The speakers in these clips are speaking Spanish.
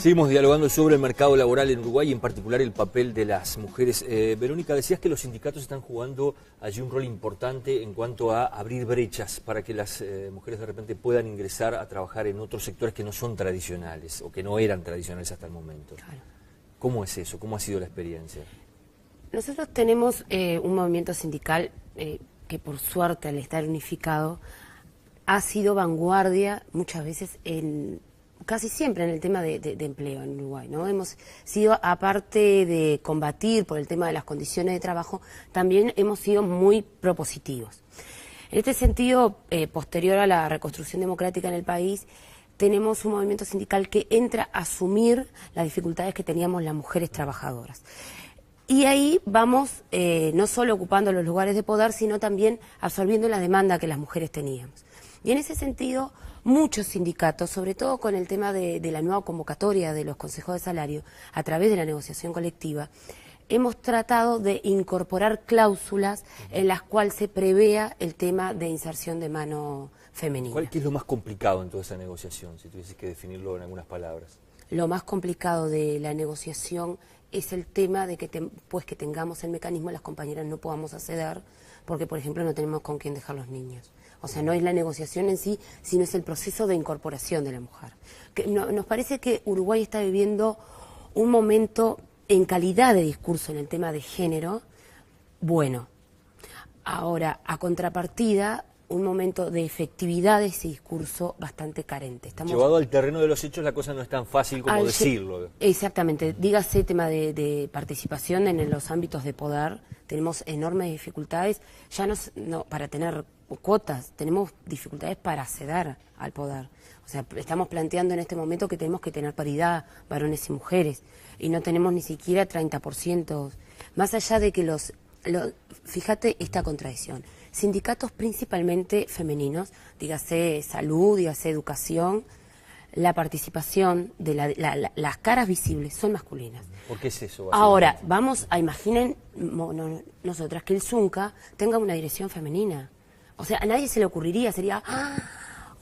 Seguimos dialogando sobre el mercado laboral en Uruguay y en particular el papel de las mujeres. Verónica, decías que los sindicatos están jugando allí un rol importante en cuanto a abrir brechas para que las mujeres de repente puedan ingresar a trabajar en otros sectores que no son tradicionales o que no eran tradicionales hasta el momento. Claro. ¿Cómo es eso? ¿Cómo ha sido la experiencia? Nosotros tenemos un movimiento sindical que por suerte al estar unificado ha sido vanguardia muchas veces casi siempre en el tema de empleo en Uruguay, ¿no? Hemos sido, aparte de combatir por el tema de las condiciones de trabajo, también hemos sido muy propositivos. En este sentido, posterior a la reconstrucción democrática en el país, tenemos un movimiento sindical que entra a asumir las dificultades que teníamos las mujeres trabajadoras. Y ahí vamos no solo ocupando los lugares de poder, sino también absorbiendo la demanda que las mujeres teníamos. Y en ese sentido, muchos sindicatos, sobre todo con el tema de la nueva convocatoria de los consejos de salario, a través de la negociación colectiva, hemos tratado de incorporar cláusulas en las cuales se prevea el tema de inserción de mano femenina. ¿Qué es lo más complicado en toda esa negociación, si tuvieses que definirlo en algunas palabras? Lo más complicado de la negociación es el tema de que que tengamos el mecanismo, las compañeras no podamos acceder, porque por ejemplo no tenemos con quién dejar los niños. O sea, no es la negociación en sí, sino es el proceso de incorporación de la mujer. Nos parece que Uruguay está viviendo un momento en calidad de discurso en el tema de género, bueno. Ahora, a contrapartida, un momento de efectividad de ese discurso bastante carente. Llevado al terreno de los hechos, la cosa no es tan fácil como decirlo. Exactamente. Dígase tema de participación en los ámbitos de poder. Tenemos enormes dificultades, ya no para tener cuotas, tenemos dificultades para acceder al poder. O sea, estamos planteando en este momento que tenemos que tener paridad, varones y mujeres, y no tenemos ni siquiera 30%. Más allá de que fíjate esta contradicción. Sindicatos principalmente femeninos, dígase salud, dígase educación, la participación de las caras visibles son masculinas. ¿Por qué es eso? Ahora, vamos a imaginen nosotras que el Zunca tenga una dirección femenina. O sea, a nadie se le ocurriría, sería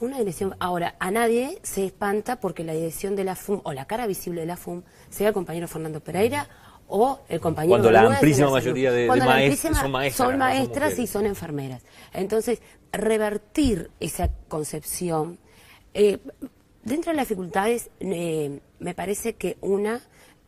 una dirección. Ahora, a nadie se espanta porque la dirección de la FUM o la cara visible de la FUM sea el compañero Fernando Pereira o el compañero... Cuando la amplísima mayoría de maestras son maestras. Son maestras y son enfermeras. Entonces, revertir esa concepción... dentro de las dificultades, me parece que una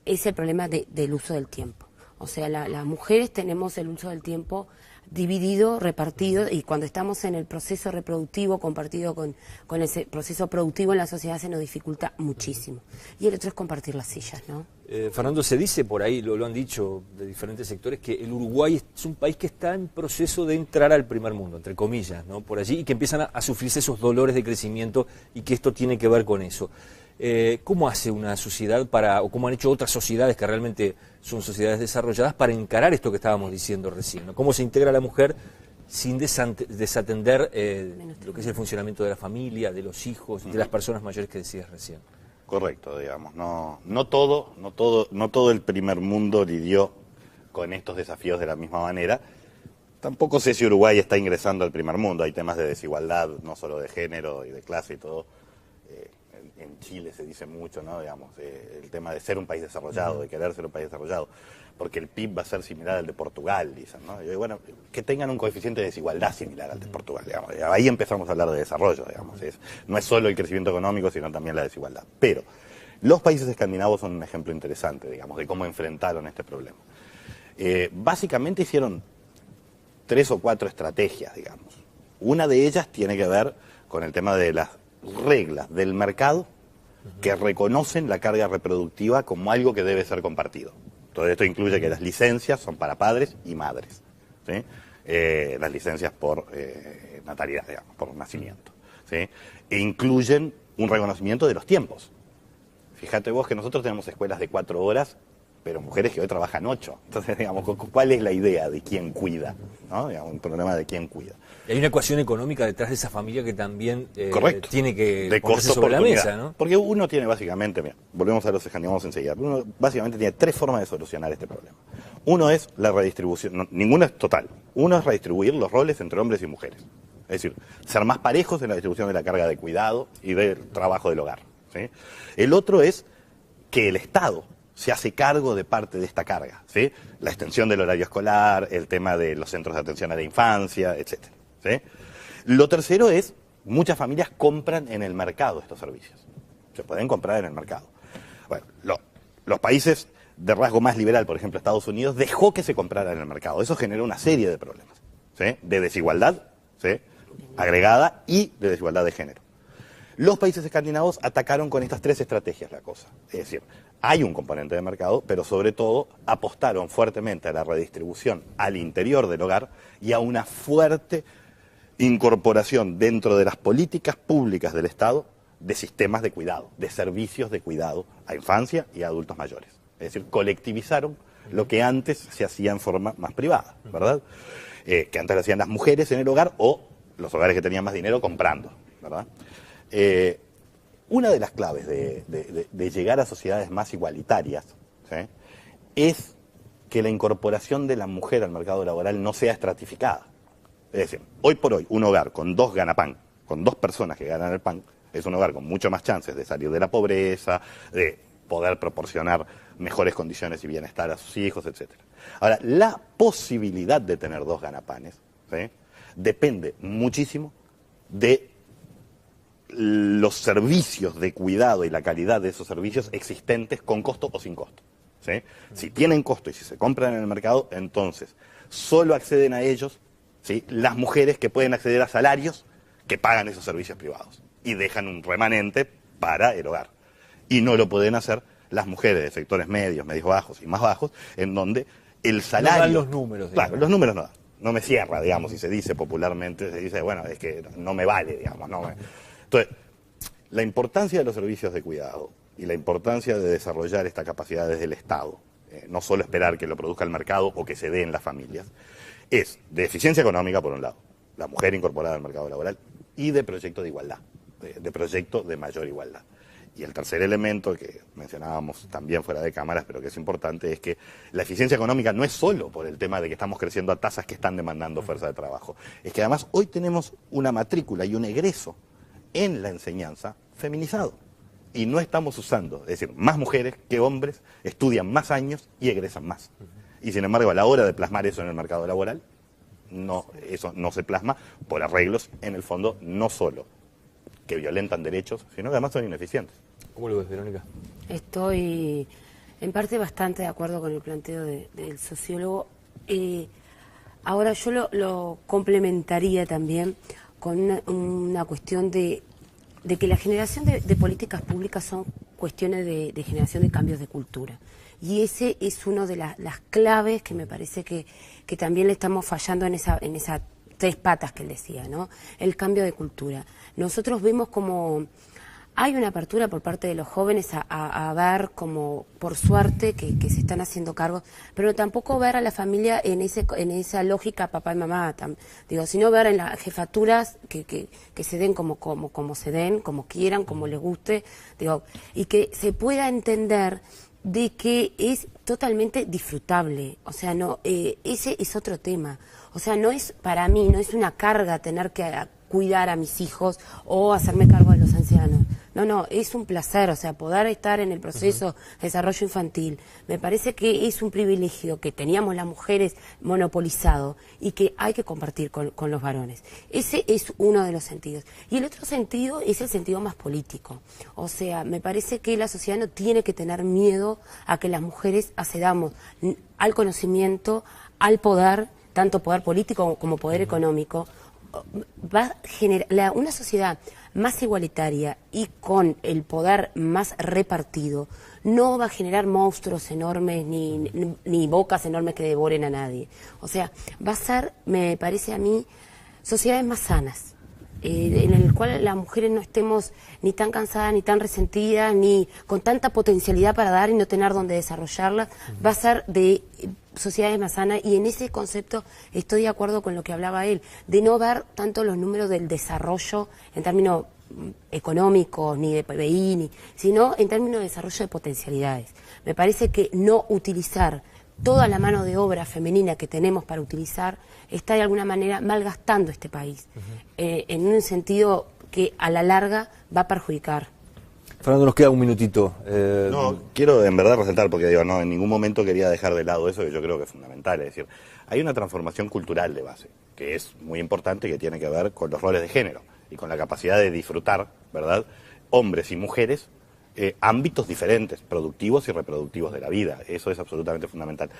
es el problema del uso del tiempo. O sea, las mujeres tenemos el uso del tiempo dividido, repartido, y cuando estamos en el proceso reproductivo compartido con ese proceso productivo en la sociedad se nos dificulta muchísimo. Y el otro es compartir las sillas, ¿no? Fernando, se dice por ahí, lo han dicho de diferentes sectores, que el Uruguay es un país que está en proceso de entrar al primer mundo, entre comillas, ¿no? Por allí, y que empiezan a sufrirse esos dolores de crecimiento y que esto tiene que ver con eso. ¿Cómo hace una sociedad o cómo han hecho otras sociedades que realmente son sociedades desarrolladas para encarar esto que estábamos diciendo recién, ¿no? ¿Cómo se integra la mujer sin desatender lo que es el funcionamiento de la familia, de los hijos, de las personas mayores que decías recién? Correcto, digamos. No todo el primer mundo lidió con estos desafíos de la misma manera. Tampoco sé si Uruguay está ingresando al primer mundo. Hay temas de desigualdad, no solo de género y de clase y todo. En Chile se dice mucho, ¿no? Digamos, el tema de ser un país desarrollado, de querer ser un país desarrollado, porque el PIB va a ser similar al de Portugal, dicen, ¿no? Y bueno, que tengan un coeficiente de desigualdad similar al de Portugal, digamos. Ahí empezamos a hablar de desarrollo, digamos. No es solo el crecimiento económico, sino también la desigualdad. Pero los países escandinavos son un ejemplo interesante, digamos, de cómo enfrentaron este problema. Básicamente hicieron 3 o 4 estrategias, digamos. Una de ellas tiene que ver con el tema de las reglas del mercado que reconocen la carga reproductiva como algo que debe ser compartido. Todo esto incluye que las licencias son para padres y madres, ¿sí? Las licencias por natalidad, digamos, por nacimiento, ¿sí? E incluyen un reconocimiento de los tiempos. Fíjate vos que nosotros tenemos escuelas de 4 horas, pero mujeres que hoy trabajan 8. Entonces, digamos, ¿cuál es la idea de quién cuida? ¿No? Digamos, un problema de quién cuida. Y hay una ecuación económica detrás de esa familia que también tiene que de ponerse sobre la mesa, ¿no? Porque uno tiene básicamente, mira, volvemos a los escandinavos enseguida, uno básicamente tiene 3 formas de solucionar este problema. Uno es la redistribución, ninguna es total. Uno es redistribuir los roles entre hombres y mujeres. Es decir, ser más parejos en la distribución de la carga de cuidado y del trabajo del hogar, ¿sí? El otro es que el Estado se hace cargo de parte de esta carga, ¿sí? La extensión del horario escolar, el tema de los centros de atención a la infancia, etcétera, ¿sí? Lo tercero es, muchas familias compran en el mercado estos servicios. Se pueden comprar en el mercado. Bueno, los países de rasgo más liberal, por ejemplo Estados Unidos, dejó que se comprara en el mercado. Eso generó una serie de problemas, ¿sí? De desigualdad, ¿sí? Agregada y de desigualdad de género. Los países escandinavos atacaron con estas tres estrategias la cosa. Es decir, hay un componente de mercado, pero sobre todo apostaron fuertemente a la redistribución al interior del hogar y a una fuerte incorporación dentro de las políticas públicas del Estado de sistemas de cuidado, de servicios de cuidado a infancia y a adultos mayores. Es decir, colectivizaron lo que antes se hacía en forma más privada, ¿verdad? Que antes lo hacían las mujeres en el hogar o los hogares que tenían más dinero comprando, ¿verdad? Una de las claves de llegar a sociedades más igualitarias, ¿sí? Es que la incorporación de la mujer al mercado laboral no sea estratificada. Es decir, hoy por hoy, un hogar con 2 ganapán, con 2 personas que ganan el pan, es un hogar con mucho más chances de salir de la pobreza, de poder proporcionar mejores condiciones y bienestar a sus hijos, etc. Ahora, la posibilidad de tener 2 ganapanes, ¿sí? Depende muchísimo de los servicios de cuidado y la calidad de esos servicios existentes con costo o sin costo, ¿sí? Si tienen costo y si se compran en el mercado, entonces solo acceden a ellos, ¿sí? Las mujeres que pueden acceder a salarios que pagan esos servicios privados y dejan un remanente para el hogar. Y no lo pueden hacer las mujeres de sectores medios, medios bajos y más bajos, en donde el salario... No dan los números. Claro, los números no dan. No me cierra, digamos, y se dice popularmente, se dice, bueno, es que no me vale, digamos, no me... Entonces, la importancia de los servicios de cuidado y la importancia de desarrollar esta capacidad desde el Estado, no solo esperar que lo produzca el mercado o que se dé en las familias, es de eficiencia económica, por un lado, la mujer incorporada al mercado laboral, y de proyecto de igualdad, de proyecto de mayor igualdad. Y el tercer elemento que mencionábamos también fuera de cámaras, pero que es importante, es que la eficiencia económica no es solo por el tema de que estamos creciendo a tasas que están demandando fuerza de trabajo. Es que además hoy tenemos una matrícula y un egreso en la enseñanza feminizado. Y no estamos usando, es decir, más mujeres que hombres estudian más años y egresan más. Y sin embargo, a la hora de plasmar eso en el mercado laboral, no, eso no se plasma por arreglos, en el fondo, no solo que violentan derechos, sino que además son ineficientes. ¿Cómo lo ves, Verónica? Estoy en parte bastante de acuerdo con el planteo del sociólogo. Ahora yo lo complementaría también con una cuestión de que la generación de políticas públicas son cuestiones de generación de cambios de cultura. Y ese es uno de las claves que me parece que también le estamos fallando en esa 3 patas que él decía, ¿no? El cambio de cultura. Nosotros vemos como hay una apertura por parte de los jóvenes a ver como, por suerte, que se están haciendo cargo, pero tampoco ver a la familia en esa lógica papá y mamá, sino ver en las jefaturas que se den como se den, como quieran, como les guste, y que se pueda entender de que es totalmente disfrutable. O sea, no, ese es otro tema. O sea, no es, para mí, no es una carga tener que cuidar a mis hijos o hacerme cargo de los ancianos. No, es un placer, o sea, poder estar en el proceso de desarrollo infantil. Me parece que es un privilegio que teníamos las mujeres monopolizado y que hay que compartir con los varones. Ese es uno de los sentidos. Y el otro sentido es el sentido más político. O sea, me parece que la sociedad no tiene que tener miedo a que las mujeres accedamos al conocimiento, al poder, tanto poder político como poder económico. Va a generar una sociedad más igualitaria y con el poder más repartido no va a generar monstruos enormes ni bocas enormes que devoren a nadie. O sea, va a ser, me parece a mí, sociedades más sanas, en el cual las mujeres no estemos ni tan cansadas, ni tan resentidas, ni con tanta potencialidad para dar y no tener donde desarrollarlas. Va a ser de sociedades más sanas, y en ese concepto estoy de acuerdo con lo que hablaba él, de no ver tanto los números del desarrollo en términos económicos, ni de PBI, sino en términos de desarrollo de potencialidades. Me parece que no utilizar toda la mano de obra femenina que tenemos para utilizar está de alguna manera malgastando este país, en un sentido que a la larga va a perjudicar. Fernando, nos queda un minutito. No, quiero en verdad resaltar, porque digo, no, en ningún momento quería dejar de lado eso que yo creo que es fundamental. Es decir, hay una transformación cultural de base, que es muy importante, que tiene que ver con los roles de género y con la capacidad de disfrutar, ¿verdad?, hombres y mujeres, ámbitos diferentes, productivos y reproductivos de la vida. Eso es absolutamente fundamental.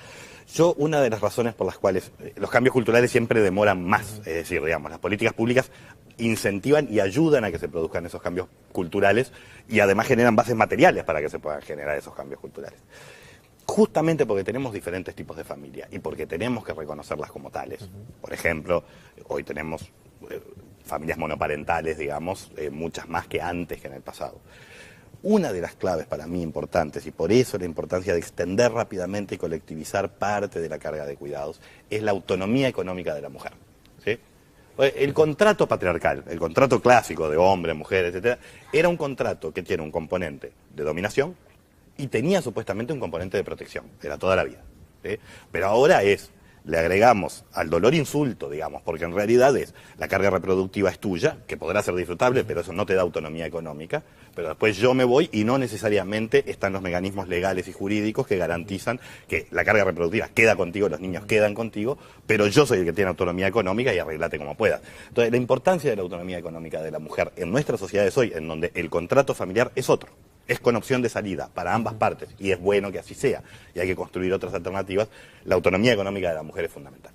Una de las razones por las cuales los cambios culturales siempre demoran más, es decir, digamos, las políticas públicas incentivan y ayudan a que se produzcan esos cambios culturales y además generan bases materiales para que se puedan generar esos cambios culturales. Justamente porque tenemos diferentes tipos de familia y porque tenemos que reconocerlas como tales. Por ejemplo, hoy tenemos familias monoparentales, digamos, muchas más que antes, que en el pasado. Una de las claves para mí importantes, y por eso la importancia de extender rápidamente y colectivizar parte de la carga de cuidados, es la autonomía económica de la mujer, ¿sí? El contrato patriarcal, el contrato clásico de hombre, mujer, etcétera, era un contrato que tiene un componente de dominación y tenía supuestamente un componente de protección, era toda la vida, ¿sí? Pero ahora le agregamos al dolor insulto, digamos, porque en realidad la carga reproductiva es tuya, que podrá ser disfrutable, pero eso no te da autonomía económica, pero después yo me voy y no necesariamente están los mecanismos legales y jurídicos que garantizan que la carga reproductiva queda contigo, los niños quedan contigo, pero yo soy el que tiene autonomía económica y arreglate como puedas. Entonces, la importancia de la autonomía económica de la mujer en nuestras sociedades hoy, en donde el contrato familiar es otro, es con opción de salida para ambas partes, y es bueno que así sea, y hay que construir otras alternativas. La autonomía económica de la mujer es fundamental.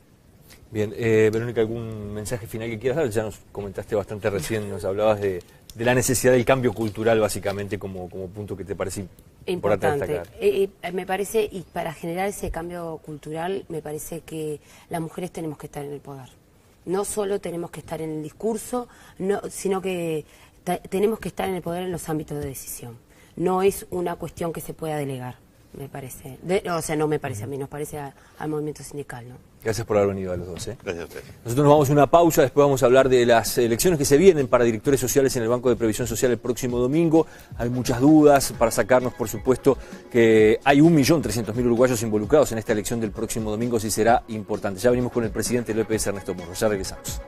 Bien, Verónica, ¿algún mensaje final que quieras dar? Ya nos comentaste bastante recién, nos hablabas de la necesidad del cambio cultural, básicamente, como punto que te parece importante destacar. Me parece, y para generar ese cambio cultural, me parece que las mujeres tenemos que estar en el poder. No solo tenemos que estar en el discurso, sino que tenemos que estar en el poder en los ámbitos de decisión. No es una cuestión que se pueda delegar, me parece. No me parece a mí, nos parece al movimiento sindical, ¿no? Gracias por haber venido a los dos. Gracias a ustedes. Nosotros nos vamos a una pausa, después vamos a hablar de las elecciones que se vienen para directores sociales en el Banco de Previsión Social el próximo domingo. Hay muchas dudas para sacarnos, por supuesto, que hay 1.300.000 uruguayos involucrados en esta elección del próximo domingo, si será importante. Ya venimos con el presidente del EPS, Ernesto Morro. Ya regresamos.